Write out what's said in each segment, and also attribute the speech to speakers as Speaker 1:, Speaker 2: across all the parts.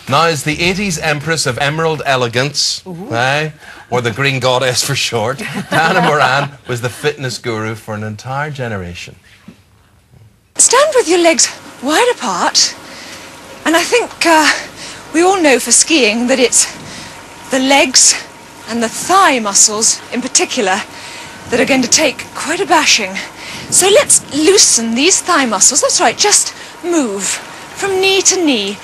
Speaker 1: Now is the 80s Empress of Emerald Elegance, or the Green Goddess for short. Hannah Moran was the fitness guru for an entire generation.
Speaker 2: Stand with your legs wide apart, and I think we all know for skiing that it's the legs and the thigh muscles in particular that are going to take quite a bashing. So let's loosen these thigh muscles. That's right, just move from knee to knee.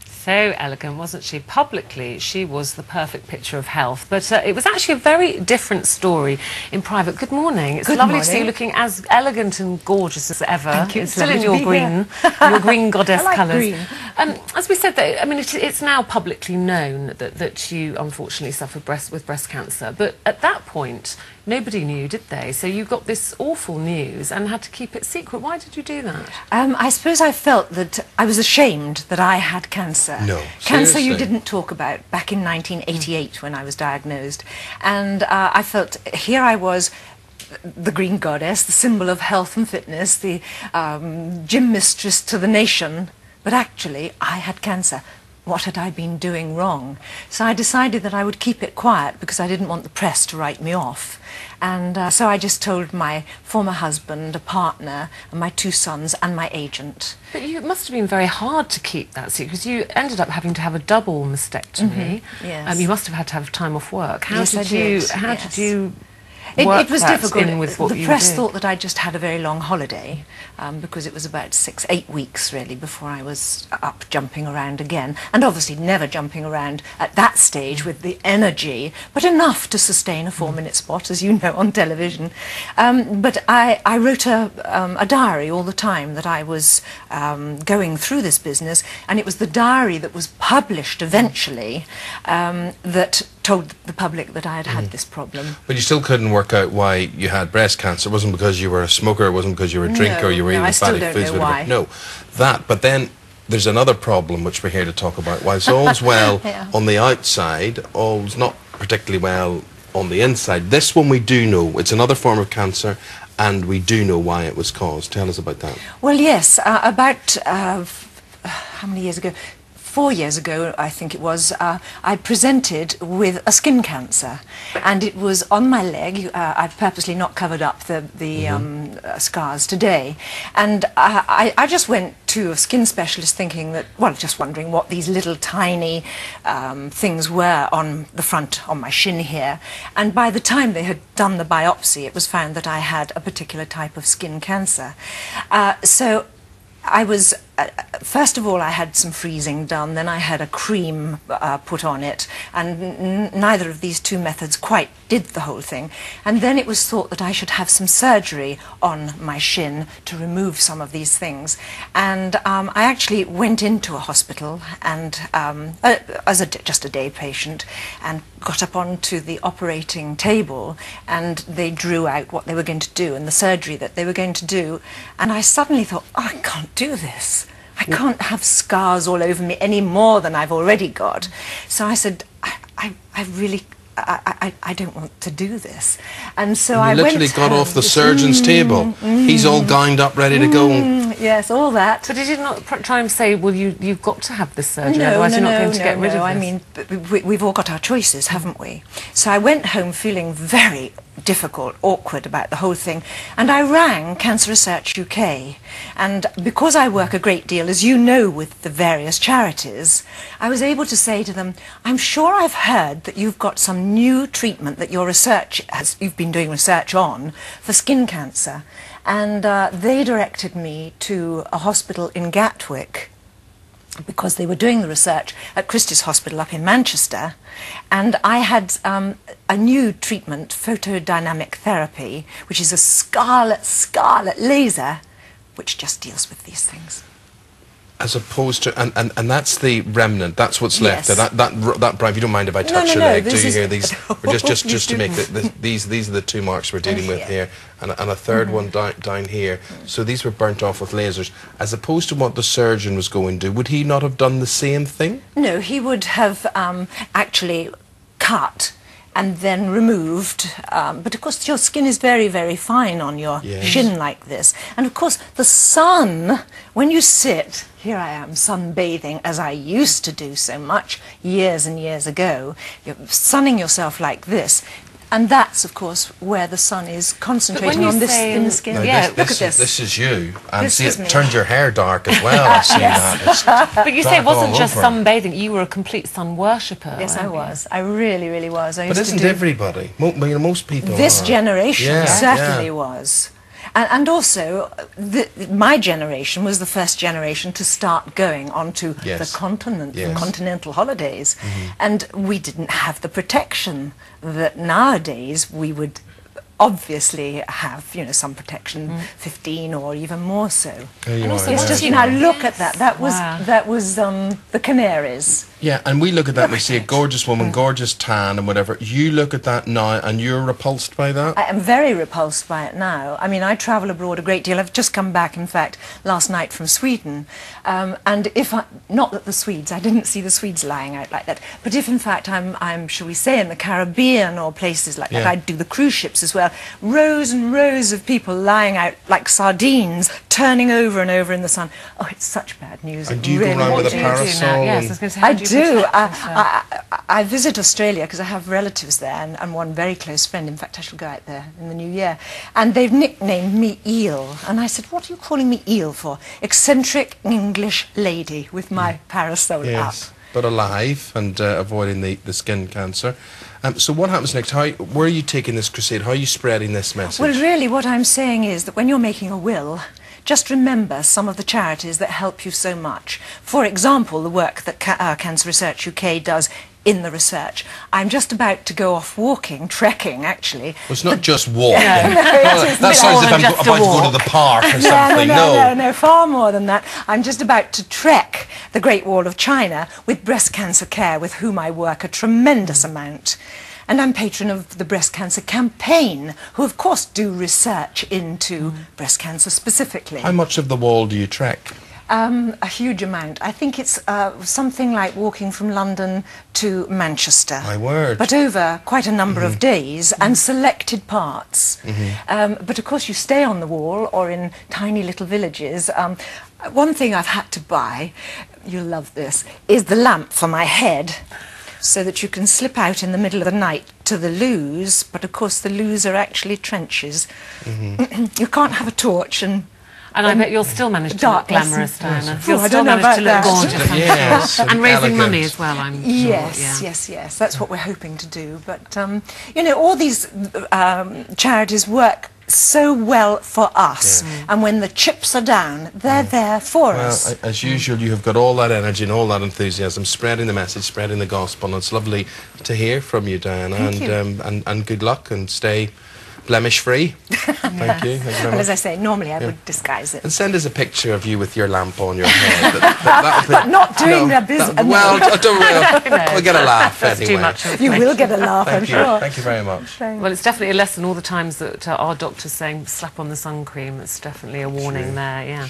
Speaker 3: So elegant, wasn't she? Publicly, she was the perfect picture of health, but it was actually a very different story in private. Good morning. It's lovely to see you looking as elegant and gorgeous as ever.
Speaker 2: Thank you.
Speaker 3: It's still in your green goddess
Speaker 2: like
Speaker 3: colours.
Speaker 2: green.
Speaker 3: As we said, I mean, it's now publicly known that you unfortunately suffered with breast cancer, but at that point, nobody knew, did they? So you got this awful news and had to keep it secret. Why did you do that?
Speaker 2: I suppose I felt that I was ashamed that I had cancer.
Speaker 1: No,
Speaker 2: cancer
Speaker 1: seriously?
Speaker 2: you didn't talk about back in 1988 when I was diagnosed. And I felt here I was, the green goddess, the symbol of health and fitness, the gym mistress to the nation, but actually I had cancer. What had I been doing wrong? So I decided that I would keep it quiet because I didn't want the press to write me off. And so I just told my former husband, a partner, and my 2 sons, and my agent.
Speaker 3: But it must have been very hard to keep that secret, because you ended up having to have a double mastectomy.
Speaker 2: Yes.
Speaker 3: You must have had to have time off work. How
Speaker 2: Yes,
Speaker 3: did you
Speaker 2: It was
Speaker 3: that
Speaker 2: difficult.
Speaker 3: in with what
Speaker 2: the
Speaker 3: you
Speaker 2: press
Speaker 3: did?
Speaker 2: thought that I just had a very long holiday because it was about 6-8 weeks really before I was up jumping around again, and obviously never jumping around at that stage with the energy, but enough to sustain a 4-minute spot, as you know, on television. But I wrote a diary all the time that I was going through this business, and it was the diary that was published eventually that told the public that I had had this problem.
Speaker 1: But you still couldn't work out why you had breast cancer. It wasn't because you were a smoker, it wasn't because you were a drinker, you were eating fatty foods. No, that. But then there's another problem which we're here to talk about. Whilst all's well on the outside, all's not particularly well on the inside. This one we do know. It's another form of cancer, and we do know why it was caused. Tell us about that.
Speaker 2: Well, yes, about how many years ago? 4 years ago, I think it was, I presented with a skin cancer, and it was on my leg. I've purposely not covered up the scars today, and I just went to a skin specialist thinking that, well, just wondering what these little tiny things were on the front, on my shin here, and by the time they had done the biopsy, it was found that I had a particular type of skin cancer. So I was, first of all, I had some freezing done, then I had a cream put on it, and neither of these 2 methods quite did the whole thing. And then it was thought that I should have some surgery on my shin to remove some of these things. And I actually went into a hospital and as just a day patient, and got up onto the operating table, and they drew out what they were going to do and the surgery that they were going to do. And I suddenly thought, oh, I can't do this. I can't have scars all over me any more than I've already got. So I said, I really, I don't want to do this. And so I
Speaker 1: literally got off the surgeon's table. He's all gowned up, ready to go.
Speaker 2: Yes, all that.
Speaker 3: But did you not try and say, well, you've got to have this surgery, otherwise you're not going to get rid of this?
Speaker 2: I mean, we've all got our choices, haven't we? So I went home feeling very difficult, awkward about the whole thing, and I rang Cancer Research UK, and because I work a great deal, as you know, with the various charities, I was able to say to them, I'm sure I've heard that you've got some new treatment that you've been doing research on for skin cancer, and they directed me to a hospital in Gatwick, because they were doing the research at Christie's Hospital up in Manchester, and I had a new treatment, photodynamic therapy, which is a scarlet laser, which just deals with these things.
Speaker 1: As opposed to, and that's the remnant, that's what's left.
Speaker 2: Yes.
Speaker 1: That Brian, if you don't mind if I touch your leg, do you hear these? Just to make these are the 2 marks we're dealing with here, and a third one down here. So these were burnt off with lasers, as opposed to what the surgeon was going to do. Would he not have done the same thing?
Speaker 2: No, he would have actually cut and then removed. But of course your skin is very, very fine on your shin like this. And of course the sun, when you sit, here I am sunbathing as I used to do so much years and years ago, you're sunning yourself like this. And that's, of course, where the sun is concentrating on this thin skin.
Speaker 1: No,
Speaker 2: look at this.
Speaker 1: This is you. And see, it turned your hair dark as well. I've seen that.
Speaker 3: But you say it wasn't just sunbathing. You were a complete sun worshipper.
Speaker 2: Yes, I was. I really, really was.
Speaker 1: But isn't everybody? Most people
Speaker 2: This generation certainly was. And also, my generation was the first generation to start going onto the continent, the continental holidays. And we didn't have the protection that nowadays we would obviously have, you know, some protection, 15 or even more so.
Speaker 3: And also,
Speaker 2: it's just, you know, look at that. That was the Canaries.
Speaker 1: Yeah, and we look at that and we see a gorgeous woman, gorgeous tan and whatever. You look at that now and you're repulsed by that?
Speaker 2: I am very repulsed by it now. I mean, I travel abroad a great deal. I've just come back, in fact, last night from Sweden. And not that the Swedes, I didn't see the Swedes lying out like that, but if in fact I'm shall we say, in the Caribbean or places like that, I do the cruise ships as well, rows and rows of people lying out like sardines, turning over and over in the sun. Oh, it's such bad news.
Speaker 1: And do you go around with a parasol?
Speaker 3: Yes, I was going to say,
Speaker 2: I do. I visit Australia because I have relatives there and one very close friend. In fact, I shall go out there in the new year. And they've nicknamed me Eel. And I said, what are you calling me Eel for? Eccentric English lady with my parasol up.
Speaker 1: But alive and avoiding the skin cancer. So what happens next? Where are you taking this crusade? How are you spreading this message?
Speaker 2: Well, really what I'm saying is that when you're making a will, just remember some of the charities that help you so much. For example, the work that Cancer Research UK does in the research. I'm just about to go off walking, trekking actually.
Speaker 1: Well, it's not just walking.
Speaker 2: That
Speaker 1: sounds like I'm about to go to the park or something.
Speaker 2: No, far more than that. I'm just about to trek the Great Wall of China with Breast Cancer Care, with whom I work a tremendous amount. And I'm patron of the Breast Cancer Campaign, who of course do research into breast cancer specifically.
Speaker 1: How much of the wall do you trek?
Speaker 2: A huge amount. I think it's something like walking from London to Manchester.
Speaker 1: My word.
Speaker 2: But over quite a number of days and selected parts. But of course you stay on the wall or in tiny little villages. One thing I've had to buy, you'll love this, is the lamp for my head, so that you can slip out in the middle of the night to the loos, but of course the loos are actually trenches. You can't have a torch and
Speaker 3: I bet you'll still manage to look glamorous, Diana. You'll
Speaker 2: I
Speaker 3: still
Speaker 2: don't know
Speaker 3: manage to look
Speaker 2: about
Speaker 3: gorgeous.
Speaker 1: Yes,
Speaker 3: and raising money as well, I'm sure.
Speaker 2: Yes. That's what we're hoping to do. But, you know, all these charities work so well for us, and when the chips are down, they're there for us.
Speaker 1: As usual, you have got all that energy and all that enthusiasm, spreading the message, spreading the gospel, and it's lovely to hear from you, Diana. And good luck, and stay blemish-free. Thank you.
Speaker 2: Well, as I say, normally I would disguise it.
Speaker 1: And send us a picture of you with your lamp on your head.
Speaker 2: But not doing the business.
Speaker 1: Well, we'll get a laugh anyway.
Speaker 3: Too much.
Speaker 2: You will get a laugh, I'm sure.
Speaker 1: Thank you very much.
Speaker 3: Well, it's definitely a lesson. All the times that our doctor's saying slap on the sun cream, it's definitely a warning there,